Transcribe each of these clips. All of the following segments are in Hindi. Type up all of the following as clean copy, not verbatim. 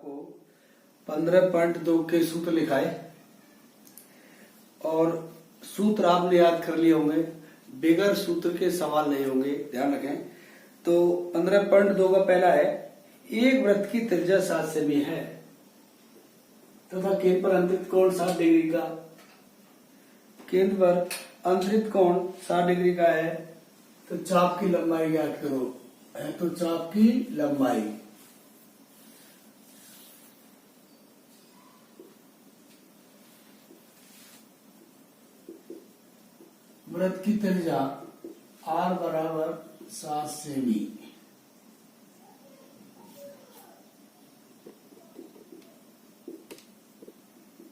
आपको 15.2 के सूत्र लिखाए और सूत्र आपने याद कर लिए होंगे, बिगर सूत्र के सवाल नहीं होंगे, ध्यान रखें। तो 15.2 का पहला है, एक वृत्त की त्रिज्या 7 सेमी है तथा केंद्र पर अंतरित कोण 60 डिग्री का, केंद्र पर अंतरित कोण 60 डिग्री का है, तो चाप की लंबाई ज्ञात करो। है तो चाप की लंबाई, वृत्त की त्रिज्या r बराबर 7 सेमी,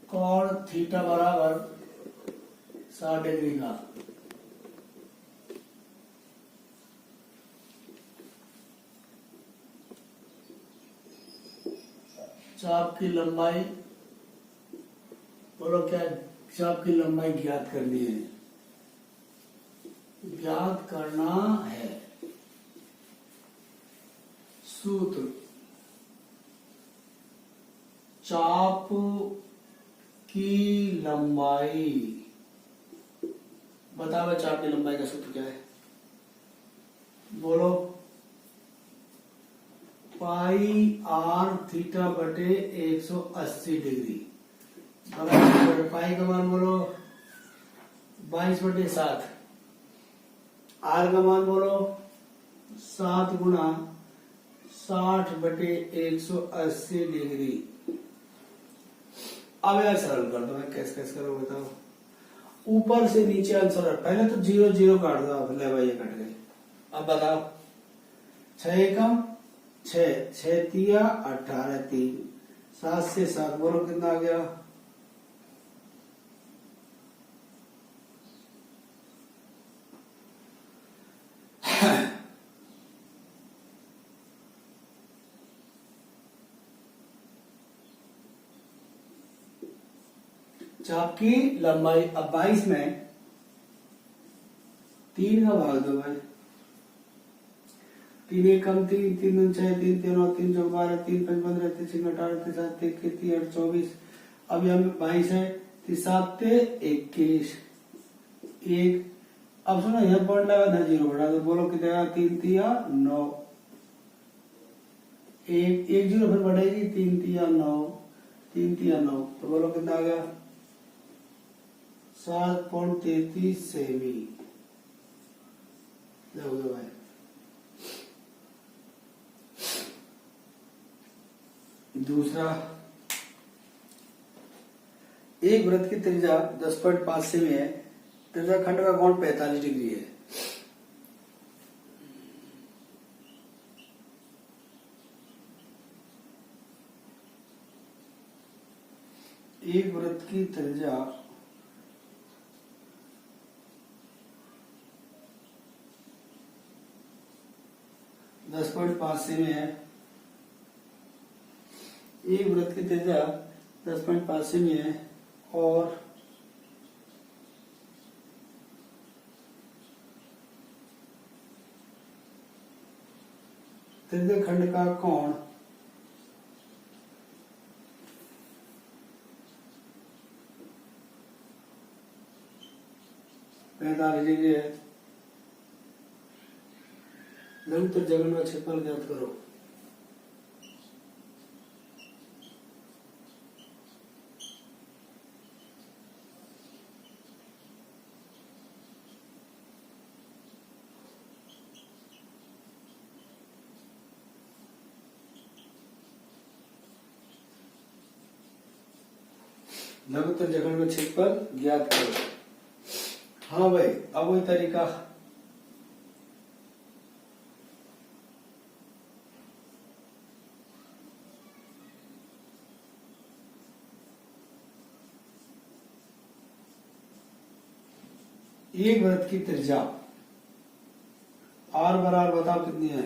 कोण थीटा बराबर 60 डिग्री का, चाप की लंबाई, बोलो क्या चाप की लंबाई ज्ञात करनी है, ज्ञात करना है। सूत्र चाप की लंबाई, बताओ चाप की लंबाई का सूत्र क्या है, बोलो। पाई आर थीटा बटे 180 डिग्री बराबर, पाई का मान बोलो 22/7, आर का मान बोलो 7 गुणा 60/180 डिग्री। अब यार सरल कर दो, मैं कैसे कैसे करो बताओ। ऊपर से नीचे आंसर है, पहले तो 0 0 काट दो आप, ले भाई ये कट गई। अब बताओ 6 एकम 6, 6 तिया 18, 3, 7 से 7 बोलो कितना आ गया, चाप की लंबाई। अब 22 में 3 का भाग दो भाई, 3 एकम 3, 3 दूनी 6, 3 3 9, 3 चौक 12, 3 5 15, 3 6 18, 3 7 21, 3 8 24। अब यहाँ 22 है, 3 7 21, 1। अब सुनो यहाँ पॉइंट लगा था, 0 बढ़ा दो, बोलो कितना, 3 तिया 9, 1 1 0 फिर बढ़ेगी, 3 तिया 9, 3 तिया 9, तो बोलो कितना आ गया, 7.33 सेमी। देखो भाई दूसरा, एक वृत्त की त्रिज्या 10.5 सेमी है, त्रिज्या खंड का कोण 45 डिग्री है। एक वृत्त की त्रिज्या 10.5 सेमी है, एक वृत्त की त्रिज्या 10.5 सेमी है और त्रिज्या खंड का कोण 45 डिग्री है। लघुत्तर जघन का क्षेत्रफल ज्ञात करो। लघुत्तर जघन का क्षेत्रफल ज्ञात करो। हाँ भाई, अब वही तरीका, एक वृत्त की त्रिज्या r बराबर बताओ कितनी है,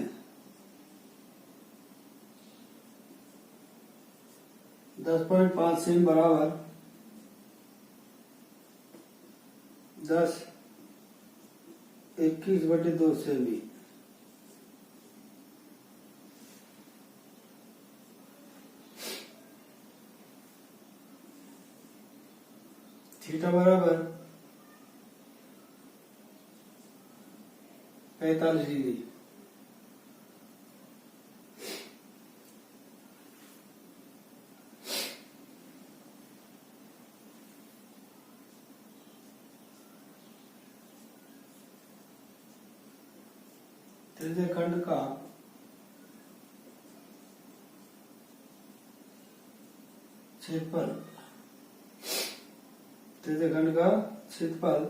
10.5 सेमी बराबर 10 21/2 सेमी। थीटा बराबर 45 डिग्री। त्रिज्य खंड का क्षेत्रफल, त्रिज्य खंड का क्षेत्रफल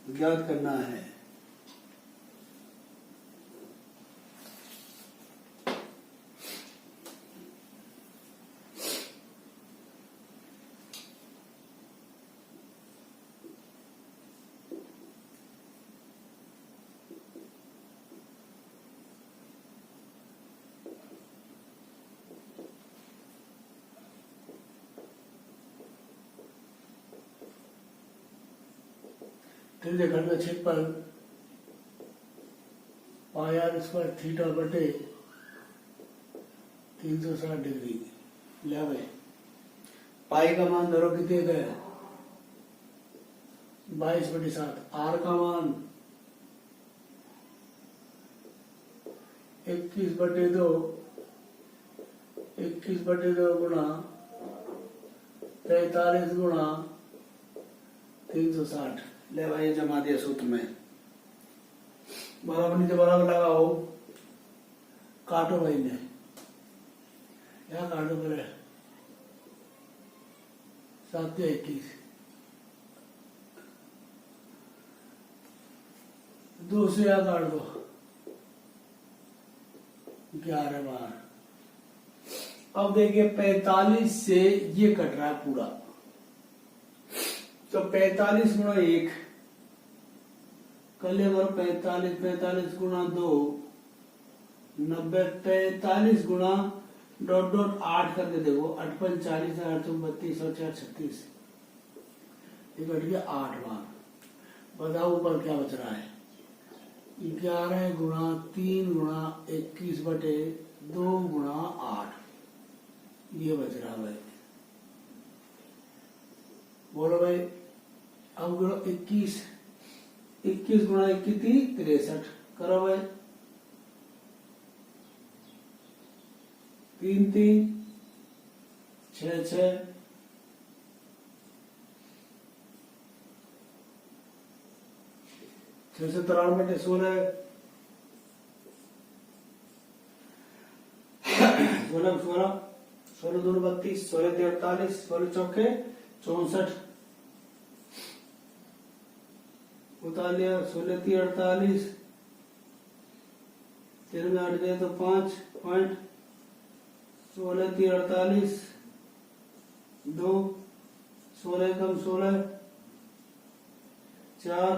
ज्ञात करना है। त्रिज्य खंड का क्षेत्रफल पाई आर स्क्वायर थीटा बटे 360 डिग्री। ले भाई पाई का मान धरो कितने का है 22/7। आर का मान 21/2 गुणा 43 गुणा 360। ले भाई जमा दिया सूत्र में। बराबर नीचे बराबर लगाओ, काटो भाई ने यहाँ काटो करे 7 या 21 2 से यहाँ काट दो 11 बार। अब देखिए 45 से ये कट रहा है पूरा, तो 45 गुणा 1 कर ले 45 गुणा 2 90, 45 गुणा डॉट डॉट 8 करके देखो 8 × 40 8 × 32 और 4 36 ये कट गया 8 बार। बताओ ऊपर क्या बच रहा है 11 गुणा 3 गुणा 21 बटे 2 गुणा 8 ये बच रहा भाई। बोलो भाई अब करो 21 गुणा 21 63 करो भाई 3 3 6 6 6 से 93 16 16 16 16 2 32 16 3 48 16 चौके 64 उतार लिया 16 3 48 3 में 8 गए तो 5 पॉइंट 16 3 48 2 16 कम 16 4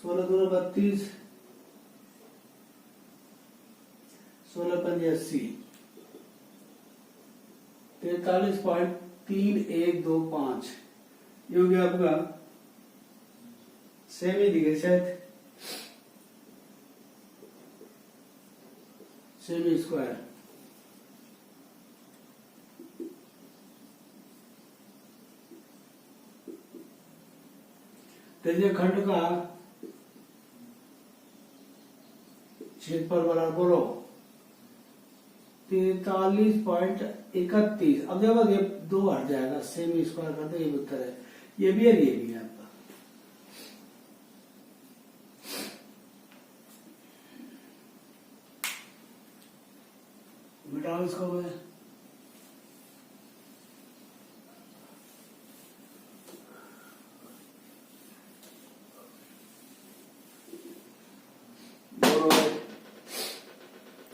16 2 32 16 5 80 43.3125 ये हो गया आपका सेमी दिखे शायद सेमी स्क्वायर। त्रिज्य खंड का क्षेत्रफल बराबर बोलो 43.31। अब देखो ये 2 हट जाएगा सेमी स्क्वायर करते ये उत्तर है। ये भी है ये भी है आपका। मिटाओ इसको मैं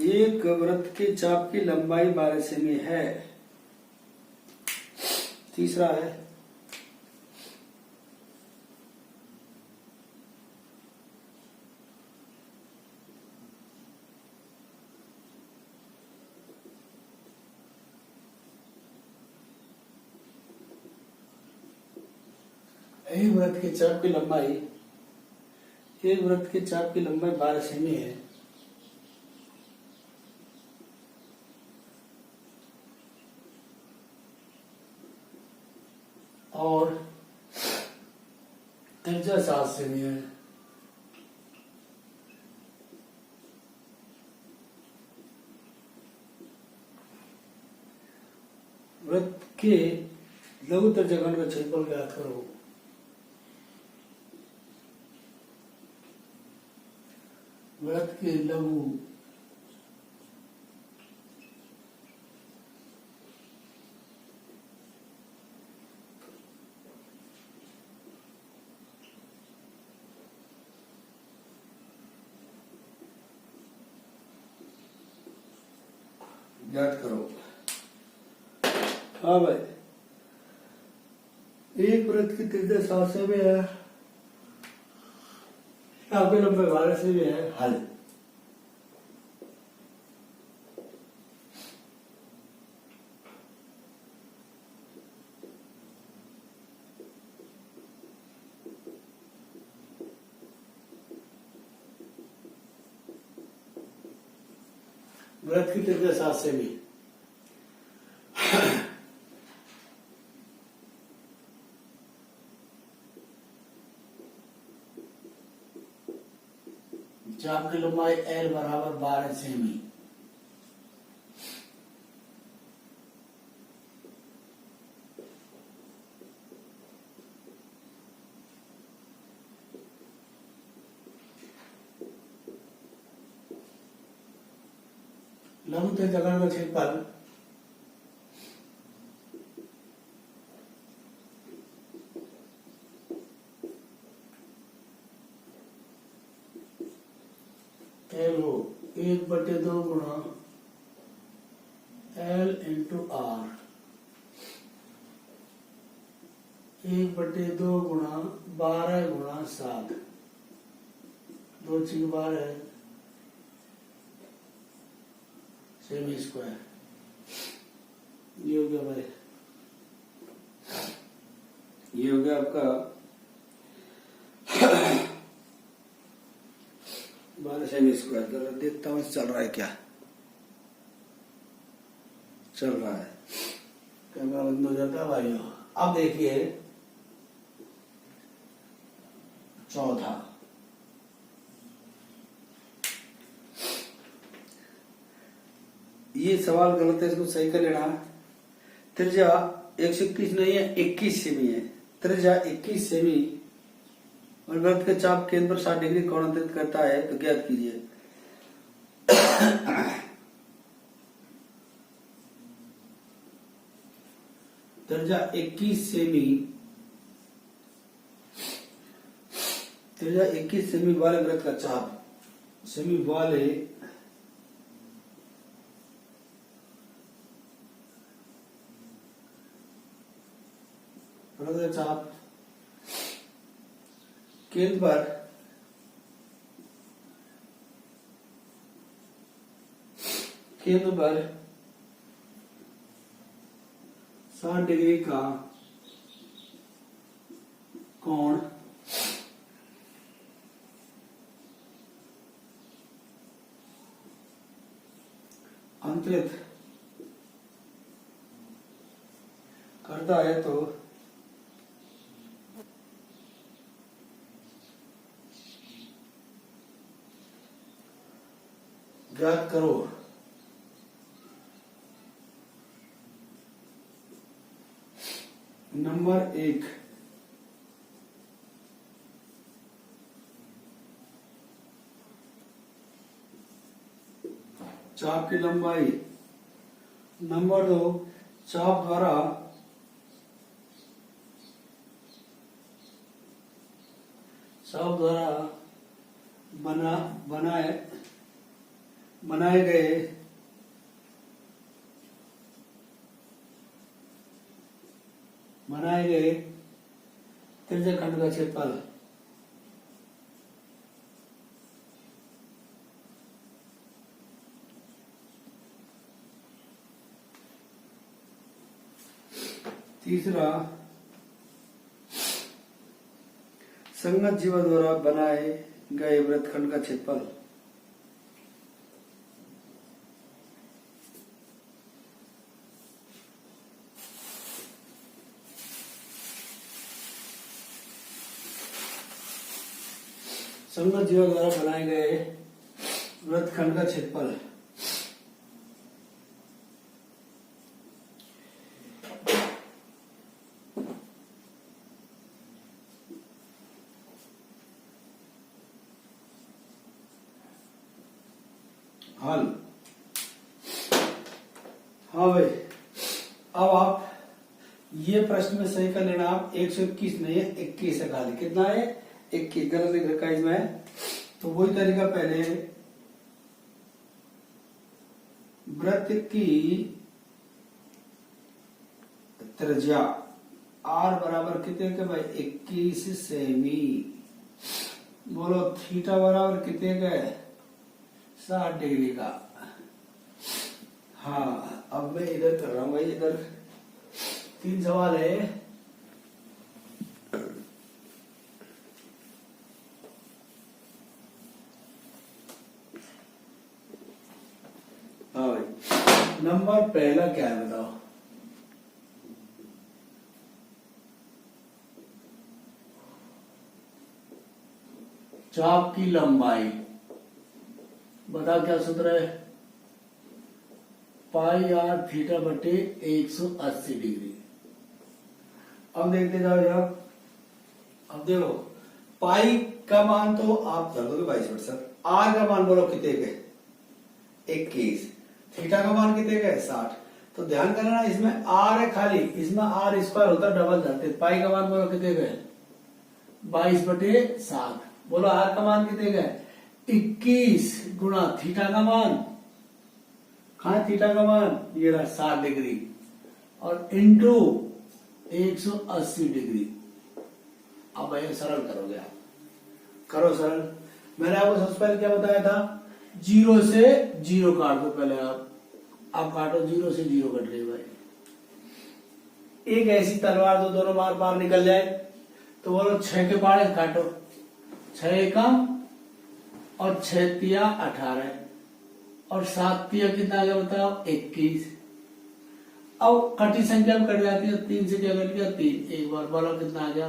एक वृत्त के चाप की लंबाई 12 सेमी है। तीसरा है एक वृत्त के चाप की लंबाई 12 सेमी है। और त्रिज्या 7 सेमी है। वृत्त के लघु त्रिज्याखंड का क्षेत्रफल ज्ञात करो। वृत्त के लघु ज्ञात करो। हाँ भाई, एक वृत्त की त्रिज्या 7 सेमी है, आपके लंबाई 12 सेमी है। हल। वृत्त की त्रिज्या 7 सेमी। चाप की लंबाई L बराबर 12 सेमी। लघु त्रिज्याखंड का क्षेत्रफल L हो 1/2 गुणा L इंटू R, 1/2 गुणा 12 गुणा 7, 2 6 12 सेमी स्क्वायर। ये हो गया भाई, ये हो गया आपका 12 सेमी स्क्वायर। जरा देखता हूँ चल रहा है क्या। चल रहा है, कैमरा बंद हो जाता है भाइयों। अब देखिए 14, ये सवाल गलत है, इसको सही कर लेना। त्रिज्या 121 नहीं है, 21 सेमी है। त्रिज्या 21 सेमी और वृत्त के चाप केंद्र पर 60 डिग्री कोण अंतरित करता है, तो ज्ञात कीजिए। त्रिज्या 21 सेमी, त्रिज्या 21 सेमी वाले वृत्त का चाप, सेमी वाले वृत्त का चाप केंद्र पर 60 डिग्री का कोण अंतरित करता है, तो ज्ञात करो। नंबर 1, चाप की लंबाई। नंबर 2, चाप द्वारा बनाए गए त्रिज्याखंड का क्षेत्रफल। तीसरा, संगत जीवा द्वारा बनाए गए वृत्तखंड का क्षेत्रफल। संगत जीवों द्वारा बनाए गए वृत्तखंड का क्षेत्रफल हल। हाँ भाई, अब आप ये प्रश्न में सही कर लेना। आप 121 नहीं है 21 है खाली। कितना है? 21। गलत लिख रखा है इसमें। तो वही तरीका पहले, वृत्त की त्रिज्या r बराबर कितने के भाई? 21 सेमी। बोलो थीटा बराबर कितने का है? 60 डिग्री का। हाँ, अब मैं इधर कर रहा हूं भाई। इधर 3 सवाल है। हाँ भाई, नंबर पहला क्या है बताओ? चाप की लंबाई बताओ, क्या सूत्र है? पाई आर थीटा बटे 180 डिग्री। अब देखते जाओ यार। अब देखो, पाई का मान तो आप धर दोगे 22/7। आर का मान बोलो कितने के? 21। थीटा का मान कितने का है? 60। तो ध्यान करना, इसमें आर है खाली, इसमें आर स्क्वायर होता डबल धरते। पाई का मान बोलो कितने का है? 22/7। बोलो आर का मान कितने का है? 21 गुणा थीटा का मान, कहा थीटा का मान? ये रहा 60 डिग्री, और इंटू 180 डिग्री। अब भाई सरल करोगे आप, करो सरल। मैंने आपको सबसे पहले क्या बताया था? 0 से 0 काट दो पहले आप काटो। 0 से 0 कट रही भाई। एक ऐसी तलवार जो दोनों बार बार निकल जाए, तो बोलो 6 के पाड़े काटो। 6 एकम और 6 तिया 18 और 7 तिया कितना आ गया बताओ? 21। अब कटी संख्या में कट जाती है, 3 से क्या कट गया? 3। एक बार बोलो कितना आ गया?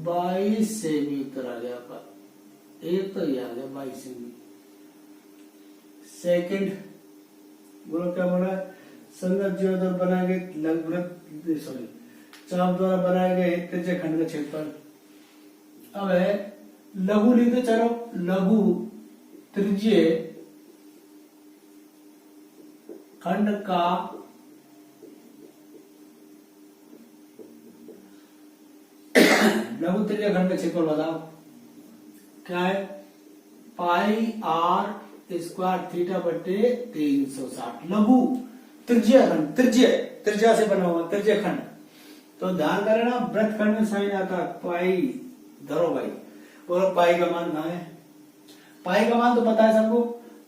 22 सेमी उत्तर आ गया आपका। एक तो ये आ गया 22 सेमी। सेकंड बोलो क्या बोला? संगत जीव द्वारा बनाए गए लगभग चाप द्वारा बनाए गए त्रिज्या खंड का क्षेत्रफल। अब है लघु लिखते चलो। लघु त्रिज्य खंड का लघु त्रिज्या खंड का क्षेत्रफल बताओ क्या है? पाई आर स्क्वायर थीटा बटे 360। लघु त्रिज्या खंड, त्रिज्या से बना हुआ त्रिज्या खंड। तो ध्यान करना, वृत्त खंड में साइन आता है पाई। धरो भाई, बोलो पाई का मान कहाँ है? पाई का मान तो पता है सबको।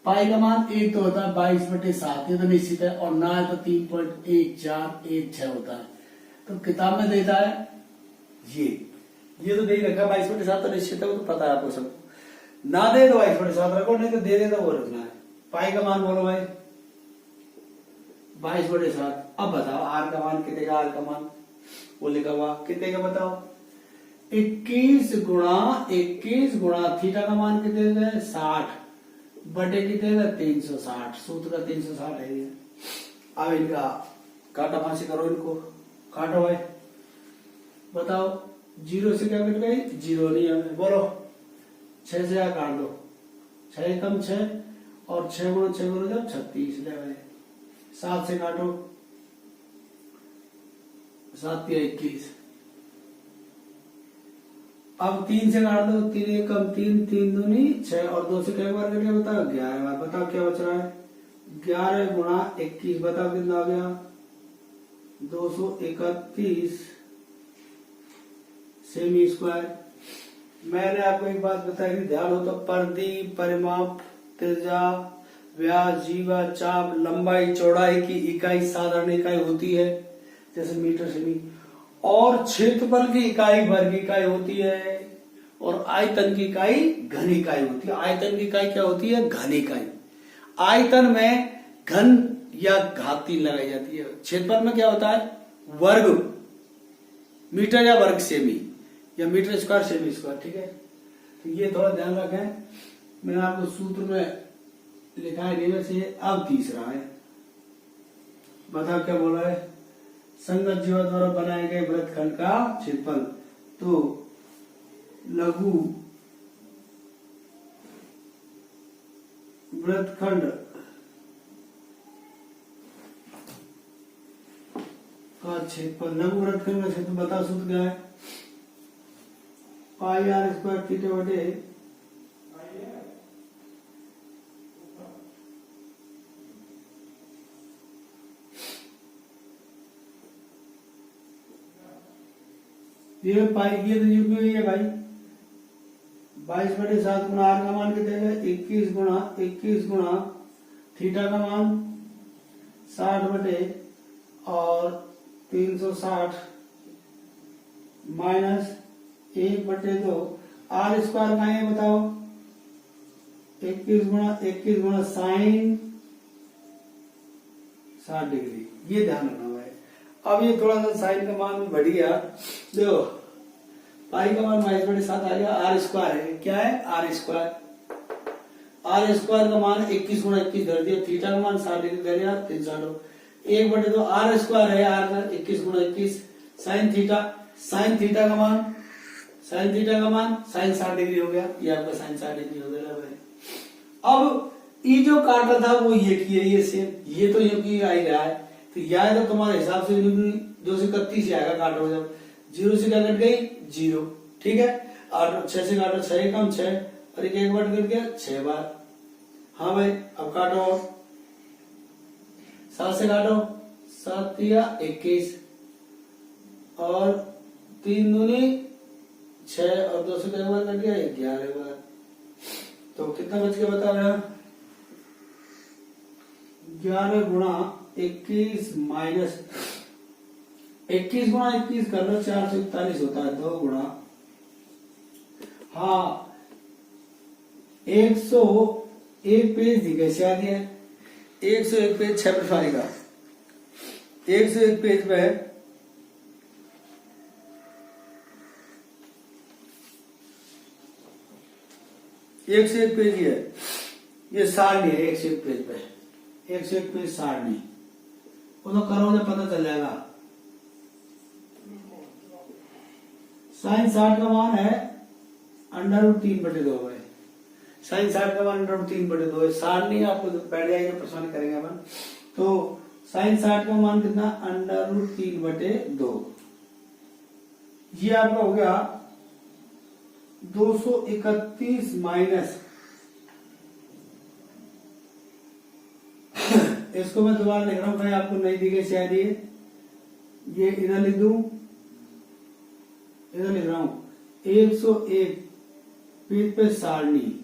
पाई का मान एक तो होता है 22/7, ये तो निश्चित है, और ना है तो 3.1416 होता है। तो किताब में देता है ये तो दे ही रखा 22/7 तो निश्चित है, वो तो पता है आपको सबको। ना दे तो 22/7 रखो, नहीं तो दे दे तो वो रखना है। पाई का मान बोलो भाई 22/7। अब बताओ आर का मान कितने का? आर का मान वो लिखा हुआ कितने का बताओ? 21 गुणा थीटा का मान कितने का है? 60 बटे कितने का? 360। सूत्र का 360 है ये। अब इनका काटा फांसी करो, इनको काटो भाई। बताओ 0 से क्या कट गई? 0 नहीं है। बोलो 6 से क्या काट दो? 6 कम 6 और 6 गुणा 6 गुणा जब 36 ले भाई। 7 से काटो, 7 या 21। अब 3 से काट दो, 3 एक कम 3, 3 दूनी 6 और 2 से कई बार कटे बताओ? 11 बार। बताओ क्या बच रहा है? 11 गुणा 21 बताओ कितना आ गया? 231 सेमी स्क्वायर। मैंने आपको एक बात बताई, ध्यान हो तो परिधि, परिमाप, त्रिज्या, व्यास, जीवा, चाप, लंबाई, चौड़ाई की इकाई साधारण इकाई होती है जैसे मीटर सेमी, और क्षेत्रफल की इकाई वर्ग इकाई होती है, और आयतन की इकाई घन इकाई होती है। आयतन की इकाई क्या होती है? घन इकाई। आयतन में घन या घात 3 लगाई जाती है। क्षेत्रफल में क्या होता है? वर्ग मीटर या वर्ग सेमी या मीटर स्क्वायर सेमी स्क्वायर। ठीक है। तो ये थोड़ा ध्यान रखें, मैंने आपको सूत्र में लिखा है नीचे से। अब तीसरा है, बताओ क्या बोला है, संगत जीवा द्वारा बनाए गए वृत्तखंड का क्षेत्रफल। तो लघु वृत्तखंड का क्षेत्रफल, लघु वृत्तखंड का क्षेत्रफल बता, सूत्र क्या है, पाई आर स्क्वायर थीटा बटे ये पाई, ये तो यूपी है भाई, 22/7 गुणा आर का मान कितने है, 21 गुणा थीटा का मान 60 बटे और 360 माइनस 1/2 आर स्क्वायर का है बताओ, 21 गुणा साइन 60 डिग्री। ये ध्यान रखना भाई। अब ये थोड़ा सा साइन का मान बढ़ गया, देखो पाई का मान 22/7 आ गया, आर स्क्वायर है, क्या है आर स्क्वायर, आर स्क्वायर का मान 21 गुणा 21 धर दिया, थीटा का मान 60 डिग्री धर दिया, 360 1/2 आर स्क्वायर है, आर का 21 गुणा 21 साइन थीटा का मान साइन 60 डिग्री हो गया, ये आपका साइन 60 डिग्री हो गया भाई। अब ये जो काटा था वो ये किया, ये सेम, ये तो ये आ ही रहा है, तो यह तो तुम्हारे हिसाब से 2 से 31 ही आएगा, काटो जब 0 से क्या कट गई 0, ठीक है, और 6 से काटो 6 कम 6 और एक बार कट गया 6 बार। हाँ भाई अब काटो, 7 से काटो 7 या 21 और 3 दूनी 6 और 2 से क्या बार कट गया 11 बार। तो कितना बच गया बताओ यार, 11 गुणा 21 माइनस 21 गुणा 21 कर लो 441 होता है, 2 गुणा हाँ 101 पेज दी कैसे आ गया, 101 पेज 6 पर आएगा, 101 पेज पे 101 पेज ही है, ये सारणी है 101 पेज पे, 101 पेज सारणी, वो तो करो तो पता चल जाएगा। साइन 60 का मान है √3/2 है, साइन 60 का मान √3/2 है, सारणी आपको बैठ जाएगा, परेशान करेंगे अपन। तो साइन 60 का मान कितना √3/2, ये आपका हो गया 231 माइनस, इसको मैं दोबारा लिख रहा हूं भाई, आपको नहीं दिखे शायद, ये इधर लिख दूं, इधर लिख रहा हूं 101 पेज पे सारणी,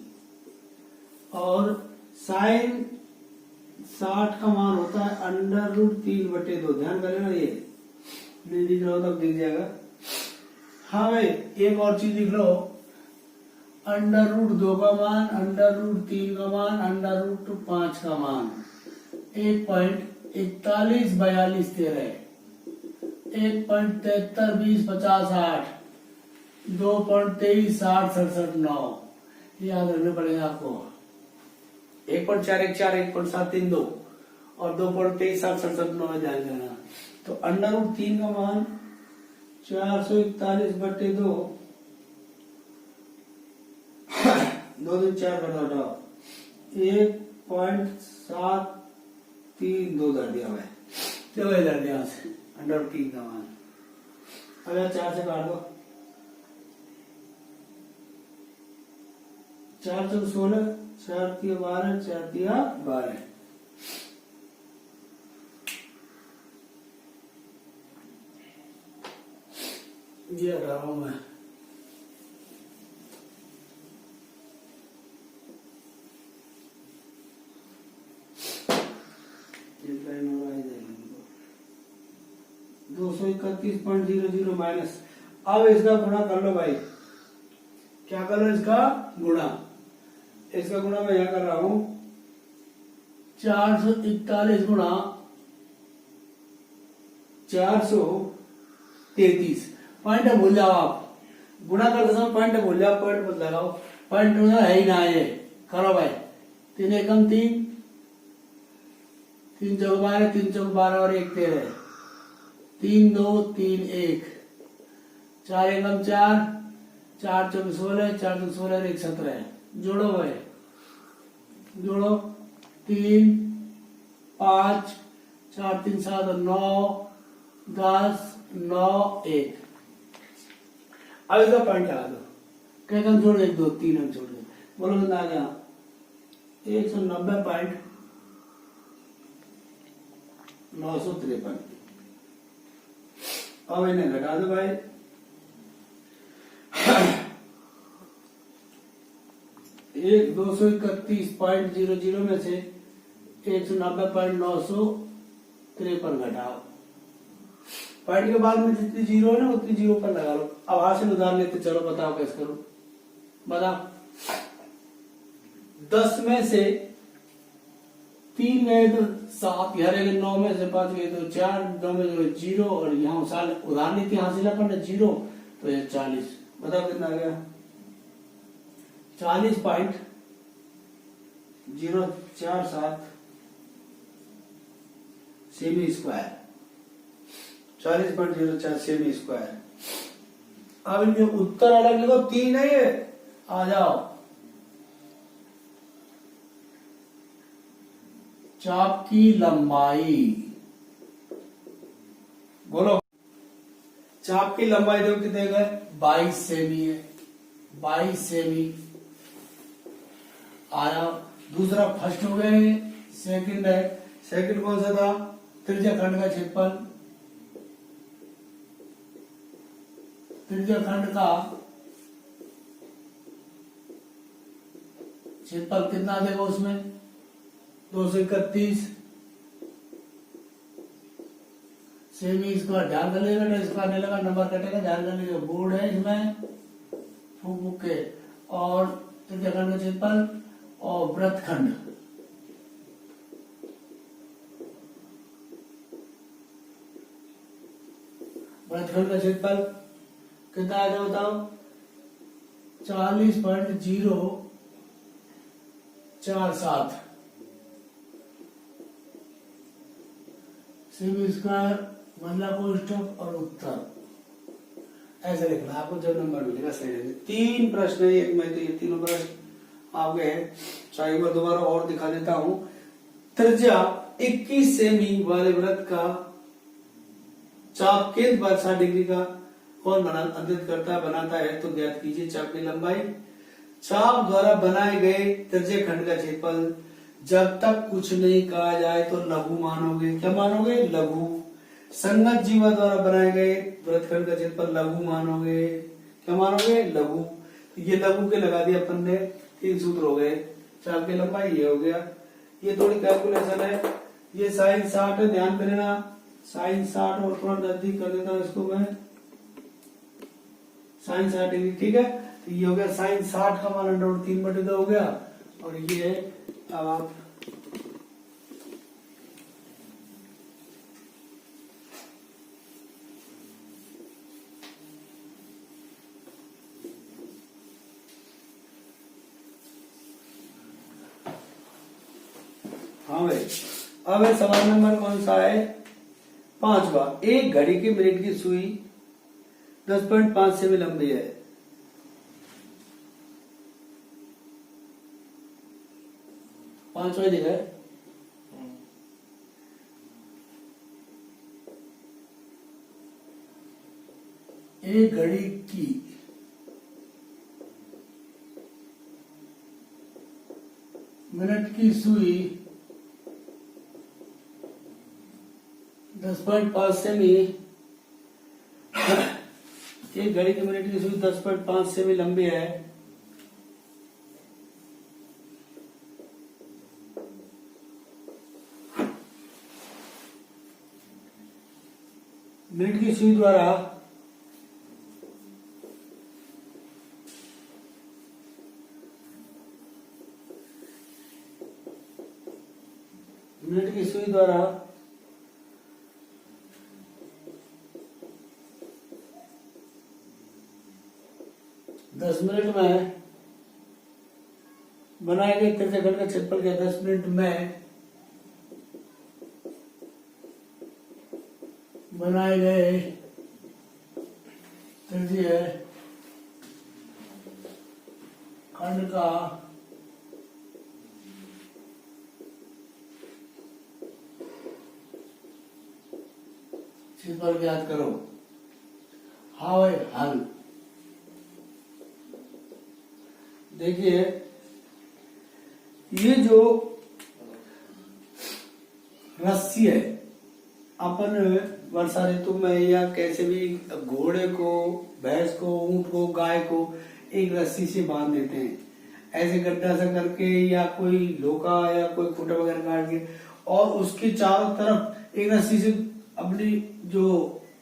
और साइन 60 का मान होता है √3/2, ध्यान कर लेना, ये नहीं दिख रहा हो तब दिख जाएगा। हाँ भाई एक और चीज लिख लो, √2 का मान, √3 का मान, √5 का मान, 1.414213, 1.732050 2.236067 ये याद रखने पड़ेगा आपको, 1.414 1.732 और 2.236067 ध्यान करना। तो √3 का मान 441/2, 2 दिन 4 घटाओ 1.732 धर दिया मैं, चलो धर दिया √3 का मान। अगर 4 से काट दो, 4 चौक 16, 4 तिया 12, 4 तिया 12, ये कर रहा हूं मैं। ये 231.00 माइनस, अब इसका गुणा कर लो भाई, क्या कर लो इसका गुणा, इसका गुणा मैं यहां कर रहा हूं 441 गुणा 433, पॉइंट भूल जाओ आप, गुणा करते समय पॉइंट भूल जाओ, पॉइंट मत लगाओ, पॉइंट है ही ना ये। करो भाई, 3 एकम 3, 3 चौक 12, 3 चौक 12 और 1 13, 3 2 3 1, 4 एकम 4, 4 चौक 16, 4 चौक 16 और 1 17। जोड़ो भाई, जोड़ो 3 5 4 3 7 9 10 9 1। अब इसका पॉइंट लगा दो, क्या कम जोड़, 1 2 3 अंक छोड़ दो, बोलो कितना आ गया, 190.953। अब इन्हें घटा दो भाई, 231.00 में से 190.953 घटाओ। पॉइंट के बाद में जितनी जीरो है ना उतनी जीरो पर लगा लो। अब हासिल उधार लेते चलो, बताओ कैसे करो, बताओ। 10 में से 3 गए तो 7, यार 9 में से 5 गए तो 4, 9 में से 0 और यहाँ साल उधार नीति हासिल अपन 0 तो ये 40। बताओ कितना आ गया, 40.047 सेमी स्क्वायर, 40.04 सेमी स्क्वायर। अब इनके उत्तर अलग लिखो, 3 है ये, आ जाओ। चाप की लंबाई, बोलो। चाप की लंबाई देखो कितने गए, 22 सेमी है, 22 सेमी। आ जाओ, दूसरा फर्स्ट हो गया, सेकंड है। सेकंड कौन सा था, त्रिज्या खंड का क्षेत्रफल, त्रिज्या खंड का क्षेत्रफल कितना देगा उसमें, 231 सेमी स्क्वायर। ध्यान कर लेगा, स्क्वायर नहीं लगा नंबर कटेगा, ध्यान कर लीजिए। बोर्ड है इसमें फूक फूक के, और त्रिज्या खंड का क्षेत्रफल और वृत्तखंड, वृत्तखंड का क्षेत्रफल कितना आएगा बताओ, 40.047 सेमी स्क्वायर, महिला कोष्ठक और उत्तर। ऐसे लिखना, आपको जब नंबर मिलेगा सही रहेगा। 3 प्रश्न है एक में, तो ये तीनों प्रश्न आप गए हैं। चाहे मैं दोबारा और दिखा देता हूं। त्रिज्या 21 सेमी वाले वृत्त का चाप केंद्र पर 60 डिग्री का कौन बनाता है तो ज्ञात कीजिए चाप की लंबाई। चाप द्वारा बनाए गए त्रिज्या खंड का क्षेत्रफल जब तक कुछ नहीं कहा जाए तो लघु मानोगे। क्या मानोगे, लघु। संगत जीवा द्वारा बनाए गए वृत्तखंड का क्षेत्रफल लघु मानोगे। क्या मानोगे, लघु। ये लघु के लगा दिया अपन ने, 3 सूत्र हो गए। चाप की लंबाई ये हो गया। ये थोड़ी कैलकुलेशन है, ये sin 60 है, ध्यान देना। sin 60 और थोड़ा नजदीक कर देता हूं इसको मैं, sin 60 डिग्री, ठीक है। तो ये हो गया sin 60 का मान √3/2 हो गया। और ये अब आप हाँ भाई, अब सवाल नंबर कौन सा है, 5वां। एक घड़ी की मिनट की सुई 10.5 सेमी लंबी है। पांचवा दिखा है, एक घड़ी की मिनट की सुई 10.5 सेमी, एक घड़ी की मिनट की सुई 10.5 सेमी लंबी है। मिनट की सुई द्वारा मिनट की सुई द्वारा 10 मिनट में बनाए गए तिरछे खंड का क्षेत्रफल क्या? 10 मिनट में बनाए गए तिरछे खंड का क्षेत्रफल ज्ञात करो। हाँ भाई, हल। देखिए, ये जो रस्सी है, अपन वर्षा ऋतु में या कैसे भी घोड़े को, भैंस को, ऊंट को, गाय को एक रस्सी से बांध देते हैं, ऐसे गड्ढा सा करके या कोई लोका या कोई खूंटा वगैरह काट के, और उसके चारों तरफ एक रस्सी से अपनी जो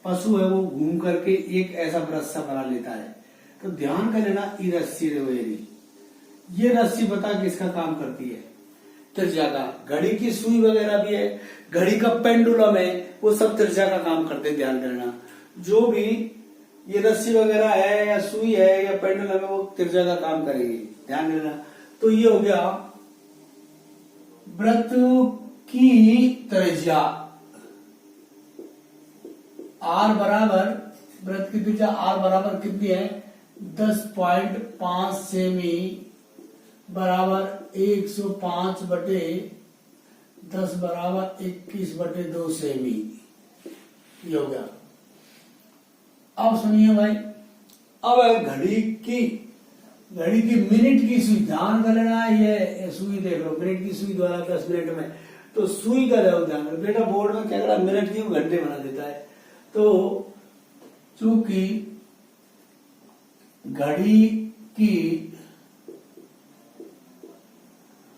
पशु है वो घूम करके एक ऐसा ब्रश सा बना लेता है। तो ध्यान कर लेना, ये रस्सी रवेरी, ये रस्सी बता किसका काम करती है? त्रिज्या का। घड़ी की सुई वगैरह भी है, घड़ी का पेंडुलम है, वो सब त्रिज्या का काम करते हैं। ध्यान करना, जो भी ये रस्सी वगैरह है या सुई है या पेंडुलम है, वो त्रिज्या का काम करेगी। ध्यान देना। तो ये हो गया वृत्त की त्रिज्या। आर बराबर, वृत्त की त्रिज्या आर बराबर कितनी है? 10.5 सेमी बराबर 105 बटे 10 बराबर 21/2 सेमी। ये हो गया। अब सुनिए भाई, अब घड़ी की मिनट की सुई, ध्यान कर लेना, ये सुई देख लो, मिनट की सुई द्वारा 10 मिनट में, तो सुई का ध्यान करो बेटा। बोर्ड में क्या करा, मिनट की घंटे बना देता है। तो चूंकि घड़ी की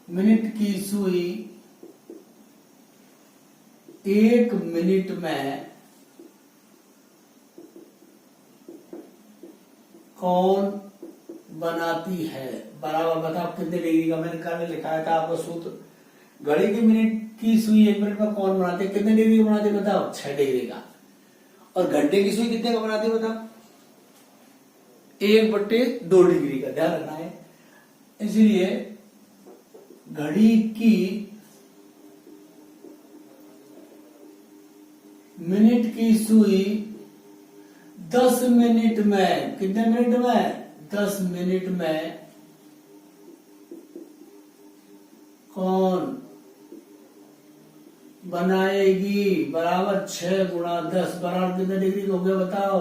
मिनट की सुई 1 मिनट में कौन बनाती है, बराबर बताओ कितने डिग्री का। मैंने कल लिखाया था आपको सूत्र, घड़ी की मिनट की सुई 1 मिनट में कौन बनाती है, कितने डिग्री का बनाती है बताओ? 6 डिग्री का। और घंटे की सुई कितने का बनाती है बताओ? 1/2 डिग्री का। ध्यान रखना है। इसलिए घड़ी की मिनट की सुई 10 मिनट में, कितने मिनट में? 10 मिनट में कौन बनाएगी, बराबर 6 गुणा 10 बराबर कितने डिग्री का हो गया बताओ?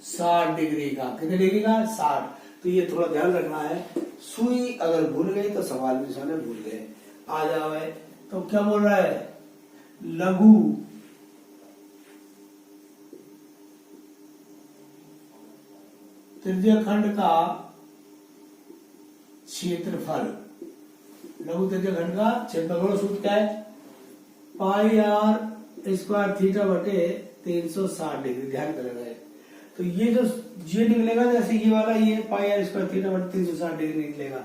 60 डिग्री का। कितने डिग्री का? 60। तो ये थोड़ा ध्यान रखना है, सुई अगर भूल गई तो सवाल भी सामने भूल गए। आ जाओ है। तो क्या बोल रहा है? लघु त्रिज्या खंड का क्षेत्रफल, लघु त्रिज्या खंड का क्षेत्रफल सूत्र क्या है? पाई आर स्क्वायर थीटा बटे 360 डिग्री। ध्यान कर रहा है। तो ये जो ये निकलेगा, जैसे ये वाला, ये पाई आर स्क्वायर थीटा बटे 360 डिग्री निकलेगा।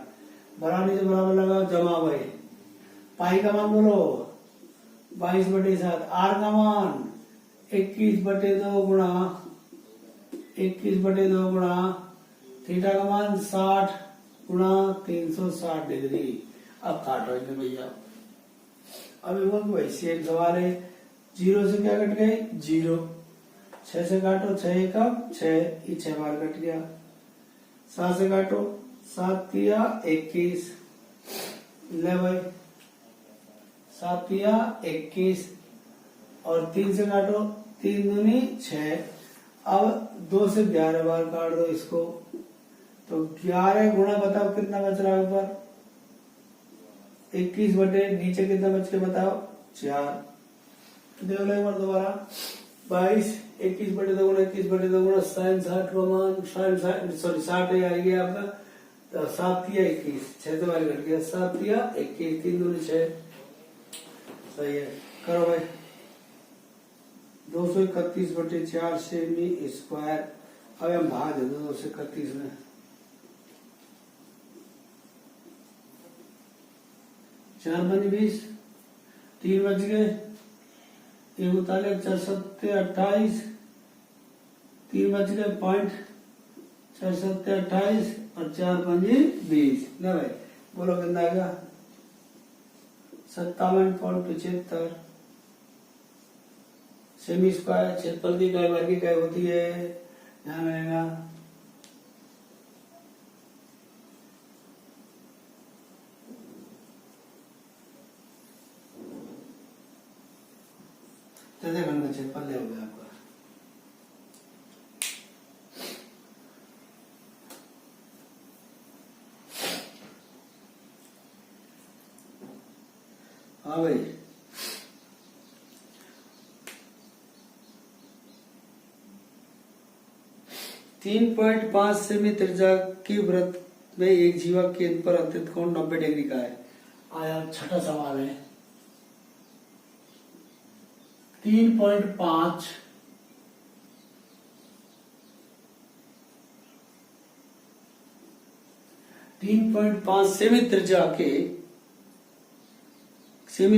बराबर से बराबर लगा, जमा भाई। पाई का मान बोलो 22/7, आर का मान 21/2 गुणा 21/2 गुणा थीटा का मान 60 गुणा 360 डिग्री। अब काटो इन्हें भैया। अब भाई सेम सवाल है, 0 से क्या कट गए? 0। 6 से काटो, 6 एकम 6, ये 6 बार कट गया। 7 से काटो, 7 तिया 21, ले भाई 7 तिया 21, और 3 से काटो, 3 दूनी 6। अब 2 से 11 बार काट दो इसको, तो 11 गुणा बताओ कितना बच रहा है ऊपर? 21 बटे नीचे कितना बच के बताओ? 4। देख लो एक बार दोबारा, 22 21/2 गुणा 21/2 गुणा sin 60 का मान, sin 60 आ गया आपका। तो 7 तिया 21, 6 से बार कट गया, 7 तिया 21, 3 दूनी 6। सही है, करो भाई। 231/4 सेमी स्क्वायर। अब हम भाग दे दो 231 में। 4 बनी 20, 3 बच गए, 41 4 7 28, 3 बच गए, 4 7 28 और 4 5 20 ना भाई। बोलो कितना आएगा? 57.75 सेमी स्क्वायर। क्षेत्रफल की इकाई वर्ग की इकाई होती है, ध्यान रहेगा। तृतीय खंड का क्षेत्रफल ले हो गया आपका। हाँ भाई, 3.5 सेमी त्रिज्या के वृत्त में एक जीवा केंद्र पर अंतरित कोण 90 डिग्री का है। आया छठा सवाल है। 3.5 सेमी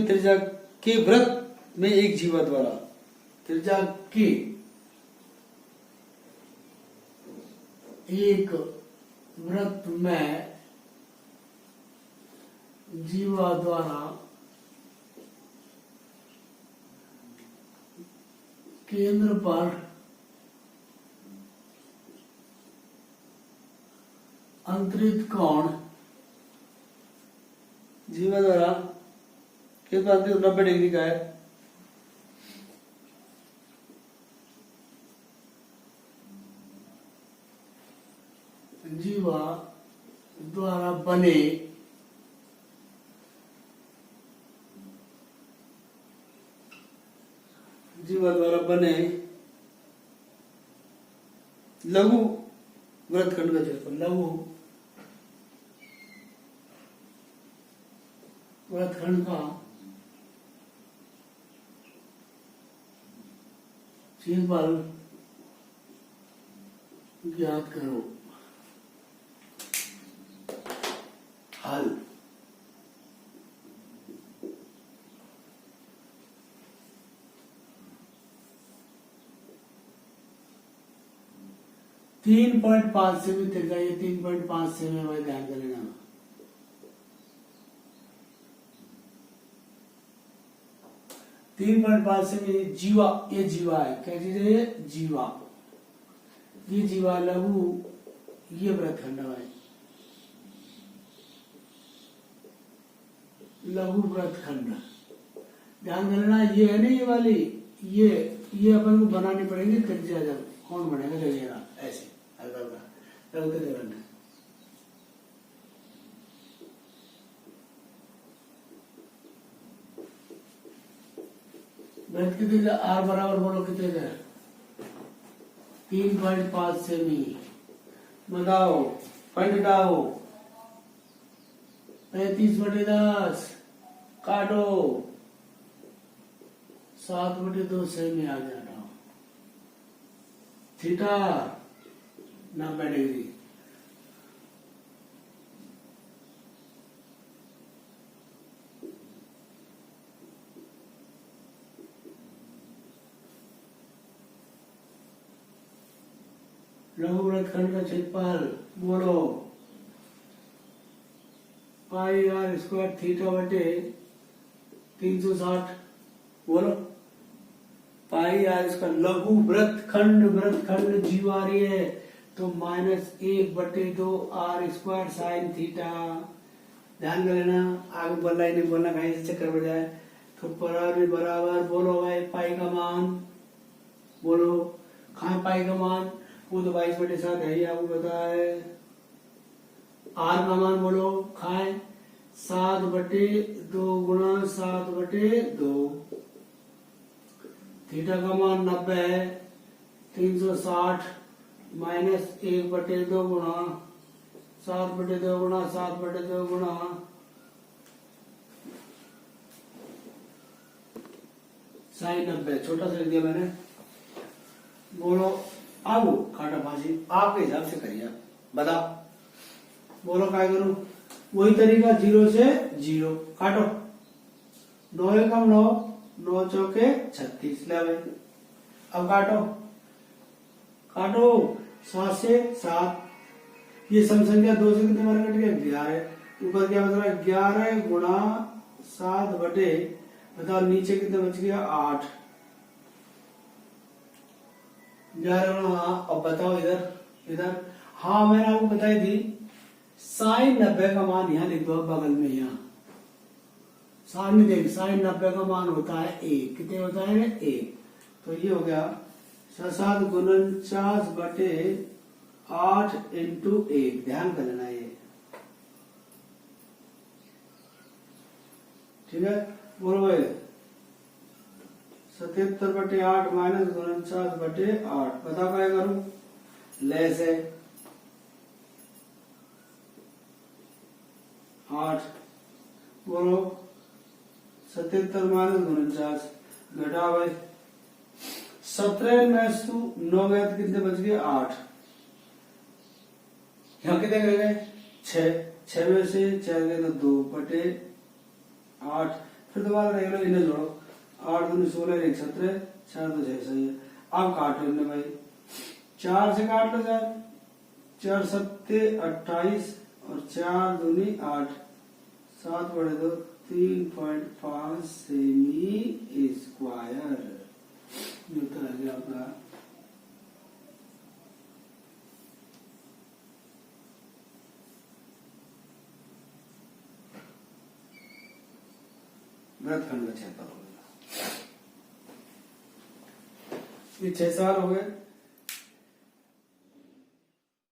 त्रिज्या के वृत्त में एक जीवा द्वारा त्रिज्या के एक वृत्त में जीवा द्वारा केंद्र पर अंतरित कोण जीवा द्वारा केंद्र पर अंतरित 90 डिग्री का है। जीवा द्वारा बने लघु वृत्तखंड का क्षेत्रफल, लघु वृत्तखंड का क्षेत्रफल ज्ञात करो। हल। तीन 3.5 सेमी त्रिज्या, ये 3.5 सेमी है, ध्यान कर लेना। तीन 3.5 सेमी जीवा, ये जीवा है, क्या चीज है ये? जीवा। ये जीवा लघु, ये वृत्तखंड है, लघु वृत्तखंड। ध्यान देना, ये है ना ये वाली, ये अपन को बनानी पड़ेगी त्रिज्या। जब कौन बनेगा लगेगा ऐसे हल्का हल्का लघु त्रिज्या। वृत्त की त्रिज्या आर बराबर बोलो कितने का? 3.5 सेमी। बताओ, पॉइंट हटाओ। 35/10 काटो, 7/2 सेमी आ गया। Theta 90 degree. लघु वृत्तखंड का क्षेत्रफल बोलो, पाई आर स्क्वायर थीटा बटे 360। बोलो, पाई आर स्क्वायर। लघु वृत्तखंड जीवारी है तो -1/2 आर स्क्वायर साइन थीटा। ध्यान कर लेना, आगे बोलना ही नहीं बोलना, कहीं से चक्कर पड़ जाए। तो बराबर बोलो भाई, पाई का मान बोलो। कहाँ पाई का मान? वो तो 22/7 है ही, आपको पता है। आर का मान बोलो, खाए 7/2 गुणा 7/2। थीटा का मान 90 है, 360 -1/2 गुणा 7/2 गुणा 7/2 गुणा साइन 90। छोटा सा लिख दिया मैंने। बोलो, आओ काटा फांसी आपके हिसाब से करिए, बताओ। बोलो क्या करूं? वही तरीका, 0 से 0 काटो। 9 एकम 9, 9 चौके 36। ले भाई, अब काटो 7 से 7, ये सम संख्या 2 से कितने बार कट गया 11। ऊपर क्या बच रहा है 11 गुणा 7 बटे बताओ नीचे कितने बच गया 8। 11 गुणा हाँ। अब बताओ इधर इधर हाँ मैंने आपको बताई थी साइन 90 का मान यहाँ लिख दो बगल में यहाँ सामने देख साइन 90 का मान होता है 1 कितने होता है 1। तो ये हो गया 7 49 बटे 8 इंटू 1 ध्यान कर लेना ये ठीक है। बोलो भाई 77 बटे 8 माइनस 49 बटे 8 बता क्या करूं लेस है 8। बोलो 77 माइनस 49 घटा भाई 17 में से 9 गए तो कितने बच गए 8। यहाँ कितने गए 6 में से 4 गए तो 2 बटे 8। फिर दोबारा देख लो इन्हें जोड़ो 8 दूनी 16 1 17 4 तो 6 सही है। अब काटो इन्हें भाई 4 से काट लो 4 सत्ते 28 और 4 दूनी 8 7 बड़े 2 3.5 सेमी स्क्वायर उत्तर आ गया आपका। वृत्तखंड का क्षेत्रफल हो गया। ये 6 सवाल हो गए।